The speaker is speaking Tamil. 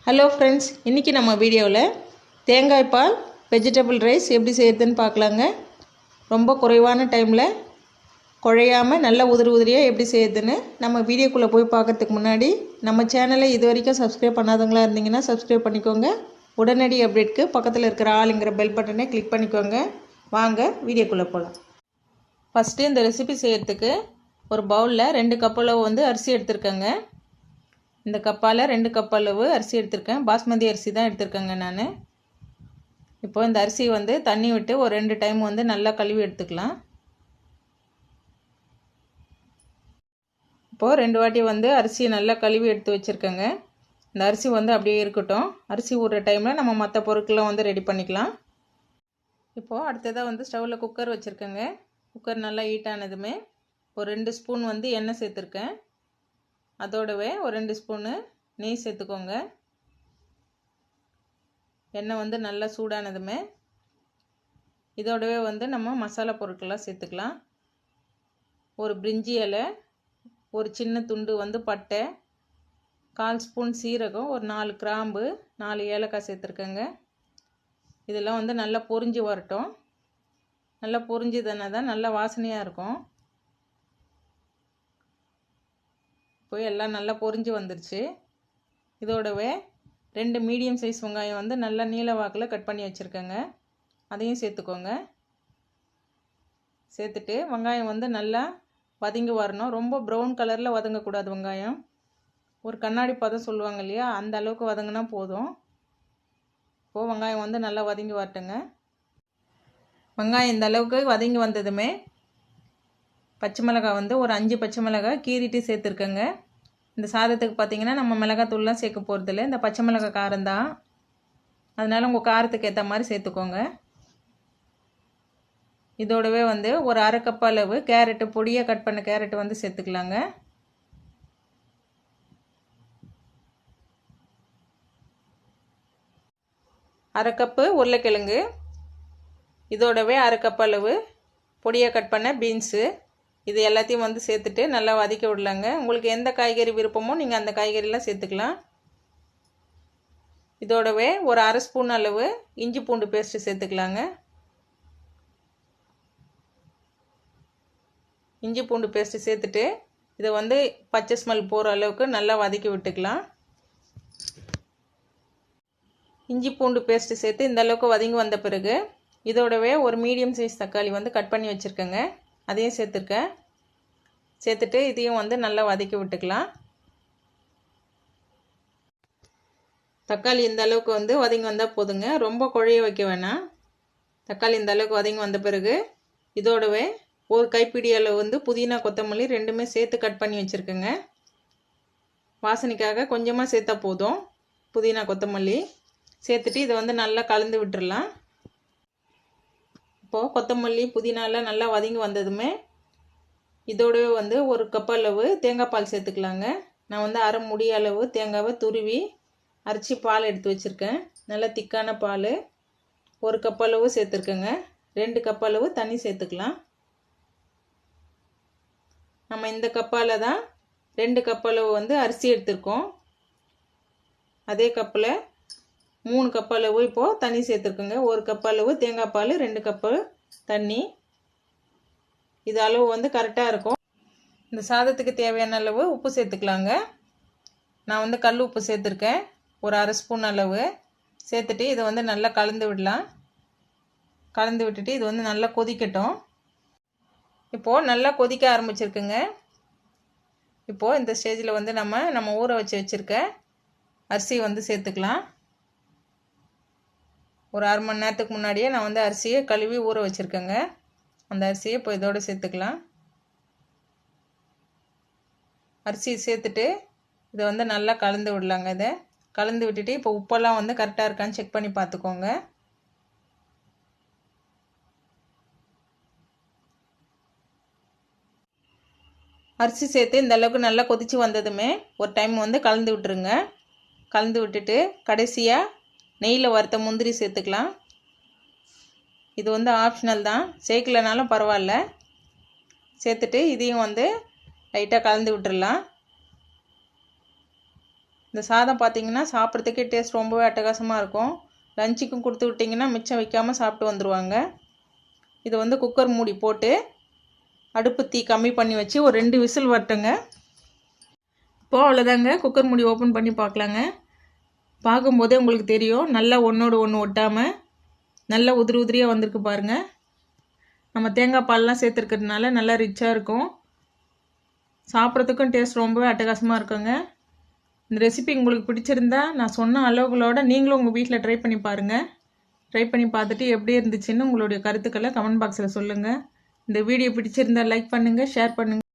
ஹலோ ஃப்ரெண்ட்ஸ், இன்றைக்கி நம்ம வீடியோவில் தேங்காய் பால் வெஜிடபிள் ரைஸ் எப்படி செய்யறதுன்னு பார்க்கலாங்க. ரொம்ப குறைவான டைமில் குழையாமல் நல்ல உதிரியாக எப்படி செய்யறதுன்னு நம்ம வீடியோக்குள்ளே போய் பார்க்கறதுக்கு முன்னாடி நம்ம சேனலை இது வரைக்கும் சப்ஸ்கிரைப் பண்ணாதவங்களா இருந்தீங்கன்னா சப்ஸ்கிரைப் பண்ணிக்கோங்க. உடனடி அப்டேட்க்கு பக்கத்தில் இருக்கிற ஆளுங்கிற பெல் பட்டனை கிளிக் பண்ணிக்கோங்க. வாங்க வீடியோக்குள்ளே போகலாம். ஃபஸ்ட்டு இந்த ரெசிபி செய்கிறதுக்கு ஒரு பவுலில் 2 கப் அளவு அரிசி எடுத்துருக்கேங்க. இந்த கப்பால் 2 கப் அளவு அரிசி எடுத்திருக்கேன். பாஸ்மதி அரிசி தான் எடுத்திருக்கேங்க நான். இப்போது இந்த அரிசி தண்ணி விட்டு ஒரு 2 டைம் நல்லா கழுவி எடுத்துக்கலாம். இப்போது 2 வாட்டி அரிசியை நல்லா கழுவி எடுத்து வச்சுருக்கேங்க. இந்த அரிசி அப்படியே இருக்கட்டும். அரிசி ஊறுற டைமில் நம்ம மற்ற பொருட்கள்லாம் ரெடி பண்ணிக்கலாம். இப்போது அடுத்ததாக ஸ்டவ்வில் குக்கர் வச்சுருக்கேங்க. குக்கர் நல்லா ஹீட் ஆனதுமே ஒரு 2 ஸ்பூன் எண்ணெய் சேர்த்துருக்கேன். அதோடவே ஒரு 2 ஸ்பூனு நெய் சேர்த்துக்கோங்க. எண்ணெய் நல்லா சூடானதுமே இதோடவே நம்ம மசாலா பொருட்கள்லாம் சேர்த்துக்கலாம். ஒரு பிரிஞ்சி இலை, ஒரு சின்ன துண்டு பட்டை, 1/4 ஸ்பூன் சீரகம், ஒரு 4 கிராம்பு, 4 ஏலக்காய் சேர்த்துருக்கேங்க. இதெல்லாம் நல்லா பொரிஞ்சு வரட்டும். நல்லா பொரிஞ்சுதுன்னா தான் நல்லா வாசனையாக இருக்கும். இப்போ எல்லாம் நல்லா பொரிஞ்சு வந்துருச்சு. இதோடவே 2 மீடியம் சைஸ் வெங்காயம் நல்லா நீல வாக்கில் கட் பண்ணி வச்சுருக்கேங்க. அதையும் சேர்த்துக்கோங்க. சேர்த்துட்டு வெங்காயம் நல்லா வதங்கி வரணும். ரொம்ப ப்ரௌன் கலரில் வதங்கக்கூடாது. வெங்காயம் ஒரு கண்ணாடி பதம் சொல்லுவாங்க இல்லையா, அந்த அளவுக்கு வதங்கினா போதும். இப்போது வெங்காயம் நல்லா வதங்கி வரட்டுங்க. வெங்காயம் இந்த அளவுக்கு வதங்கி வந்ததுமே பச்சை மிளகாய் ஒரு 5 பச்சை மிளகாய் கீறிட்டு சேர்த்துருக்கேங்க. இந்த சாதத்துக்கு பார்த்திங்கன்னா நம்ம மிளகாத்தூள்லாம் சேர்க்க போகிறதில்ல. இந்த பச்சை மிளகாய் காரம்தான், அதனால் உங்கள் காரத்துக்கு ஏற்ற மாதிரி சேர்த்துக்கோங்க. இதோடவே ஒரு 1/2 கப் அளவு கேரட்டு, பொடியாக கட் பண்ண கேரட்டு சேர்த்துக்கலாங்க. அரை கப்பு உருளைக்கிழங்கு, இதோடவே 1/2 கப் அளவு பொடியாக கட் பண்ண பீன்ஸு, இது எல்லாத்தையும் சேர்த்துட்டு நல்லா வதக்கி விடலாங்க. உங்களுக்கு எந்த காய்கறி விருப்பமோ நீங்கள் அந்த காய்கறிலாம் சேர்த்துக்கலாம். இதோடவே ஒரு 1/2 ஸ்பூன் அளவு இஞ்சி பூண்டு பேஸ்ட்டு சேர்த்துக்கலாங்க. இஞ்சி பூண்டு பேஸ்ட்டு சேர்த்துட்டு இதை பச்சை ஸ்மெல் போகிற அளவுக்கு நல்லா வதக்கி விட்டுக்கலாம். இஞ்சி பூண்டு பேஸ்ட்டு சேர்த்து இந்த அளவுக்கு வதங்கி வந்த பிறகு இதோடவே ஒரு மீடியம் சைஸ் தக்காளி கட் பண்ணி வச்சுருக்கேங்க. அதையும் சேர்த்துருக்கேன். சேர்த்துட்டு இதையும் நல்லா வதக்கி விட்டுக்கலாம். தக்காளி இந்த அளவுக்கு வதங்கி வந்தால் போதுங்க, ரொம்ப குழைய வைக்க வேணாம். தக்காளி இந்த அளவுக்கு வதங்கி வந்த பிறகு இதோடவே ஒரு கைப்பிடி அளவு புதினா, கொத்தமல்லி ரெண்டுமே சேர்த்து கட் பண்ணி வச்சுருக்கேங்க. வாசனைக்காக கொஞ்சமாக சேர்த்தா போதும். புதினா, கொத்தமல்லி சேர்த்துட்டு இதை நல்லா கலந்து விட்டுடலாம். இப்போது கொத்தமல்லி, புதினாலாம் நல்லா வதங்கி வந்ததுமே இதோடவே ஒரு கப் அளவு தேங்காய் பால் சேர்த்துக்கலாங்க. நான் அரை முடி அளவு தேங்காவை துருவி அரைச்சி பால் எடுத்து வச்சுருக்கேன். நல்லா திக்கான பால் 1 கப் அளவு சேர்த்துருக்கேங்க. 2 கப் அளவு தண்ணி சேர்த்துக்கலாம். நம்ம இந்த கப்பால் தான் 2 கப் அளவு அரிசி எடுத்துருக்கோம். அதே கப்பில் 3 கப் அளவு இப்போது தண்ணி சேர்த்துருக்குங்க. 1 கப் அளவு தேங்காய் பால், 2 கப்பு தண்ணி. இது அளவு கரெக்டாக இருக்கும். இந்த சாதத்துக்கு தேவையான அளவு உப்பு சேர்த்துக்கலாங்க. நான் கல் உப்பு சேர்த்துருக்கேன், ஒரு 1/2 ஸ்பூன் அளவு சேர்த்துட்டு இதை நல்லா கலந்து விடலாம். கலந்து விட்டுட்டு இது நல்லா கொதிக்கட்டும். இப்போது நல்லா கொதிக்க ஆரம்பிச்சிருக்குங்க. இப்போது இந்த ஸ்டேஜில் நம்ம ஊற வச்சுருக்க அரிசி சேர்த்துக்கலாம். ஒரு 1/2 மணி நேரத்துக்கு முன்னாடியே நான் அரிசியை கழுவி ஊற வச்சுருக்கேங்க. அந்த அரிசியை இப்போ இதோடு சேர்த்துக்கலாம். அரிசியை சேர்த்துட்டு இதை நல்லா கலந்து விடலாங்க. இதை கலந்து விட்டுட்டு இப்போ உப்பெல்லாம் கரெக்டாக இருக்கான்னு செக் பண்ணி பார்த்துக்கோங்க. அரிசி சேர்த்து இந்த அளவுக்கு நல்லா கொதித்து வந்ததுமே ஒரு டைம் கலந்து விட்டுருங்க. கலந்து விட்டுட்டு கடைசியாக நெய்யில் வறுத்த முந்திரி சேர்த்துக்கலாம். இது ஆப்ஷனல் தான், சேர்க்கலனாலும் பரவாயில்ல. சேர்த்துட்டு இதையும் லைட்டாக கலந்து விட்டுடலாம். இந்த சாதம் பார்த்திங்கன்னா சாப்பிட்றதுக்கே டேஸ்ட் ரொம்பவே அட்டகாசமாக இருக்கும். லஞ்சுக்கும் கொடுத்து விட்டிங்கன்னா மிச்சம் வைக்காமல் சாப்பிட்டு வந்துடுவாங்க. இது வந்து குக்கர் மூடி போட்டு அடுப்பு தீ கம்மி பண்ணி வச்சு ஒரு 2 விசில் வரட்டுங்க. இப்போது அவ்வளோதாங்க, குக்கர் மூடி ஓப்பன் பண்ணி பார்க்கலாங்க. பார்க்கும்போதே உங்களுக்கு தெரியும் நல்லா ஒன்றோடு ஒன்று ஒட்டாமல் நல்லா உதிரி உதிரியாக வந்திருக்கு பாருங்கள். நம்ம தேங்காய் பால்லாம் சேர்த்துருக்கிறதுனால நல்லா ரிச்சாக இருக்கும். சாப்பிட்றதுக்கும் டேஸ்ட் ரொம்பவே அட்டகாசமாக இருக்குங்க. இந்த ரெசிபி உங்களுக்கு பிடிச்சிருந்தா நான் சொன்ன அளவுகளோடு நீங்களும் உங்கள் வீட்டில் ட்ரை பண்ணி பாருங்கள். ட்ரை பண்ணி பார்த்துட்டு எப்படி இருந்துச்சுன்னு உங்களுடைய கருத்துக்களை கமெண்ட் பாக்ஸில் சொல்லுங்கள். இந்த வீடியோ பிடிச்சிருந்தா லைக் பண்ணுங்கள், ஷேர் பண்ணுங்கள்.